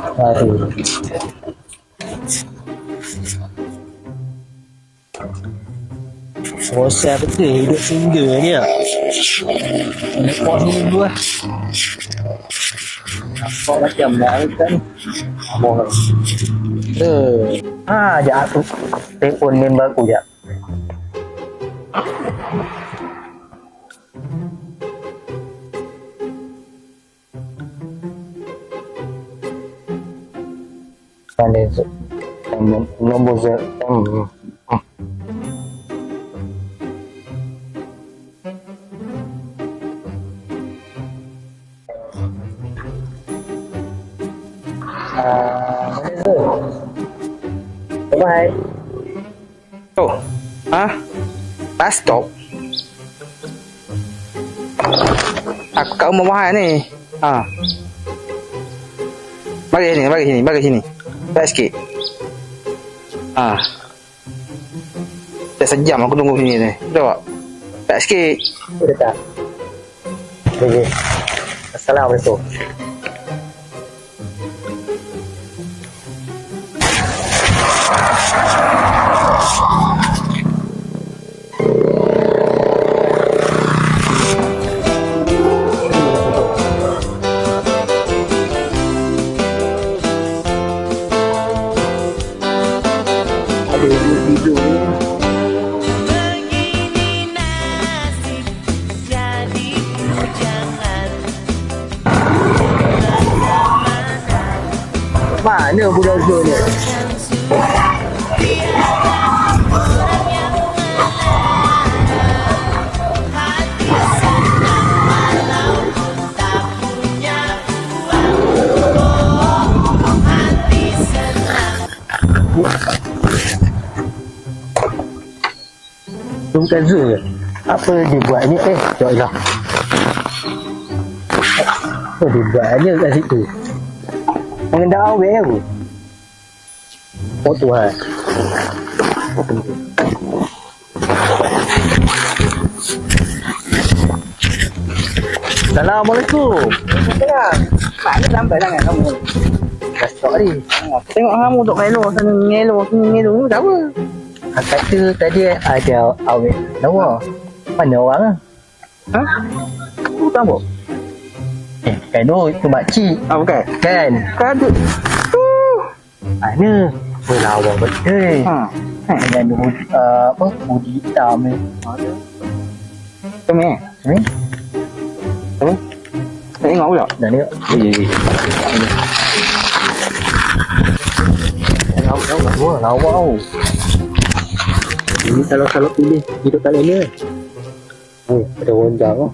Aduh. Bosan betul hidup single ni lah. Nak buat dulu lah. Nampak macam lain kan. Abang. Sekejap aku telefon member aku sekejap. Nombor bye. Oh, bus stop. Aku kat rumah Mahal ni. Bagi sini. Tak sikit. Dah sejam aku tunggu sini ni. Betul tak? Tak sikit. Sudah tak? Okay. Assalamualaikum. Mana budak Zul ni? Bukan Zul ke? Apa dia buat ni? Ya Allah. Apa dia buatnya kat situ? Mengendak awet aku. Oh Tuhan. Assalamualaikum. Mana lambat sangat kamu? Dah stop ni. Tengok kamu duk melo sana ngelo ni apa? Aku kata tadi ada awet lawa. Mana orang lah? Bukan apa? Kan itu makcik. Bukan. Kan? Kadu. Mana? Berlawan betul. Dengan budi hitam ni. Kami Ni? apa? Tengok pula. Dah tengok. Lawa. Ini kalau pilih hidup kali ni. Ada rendang.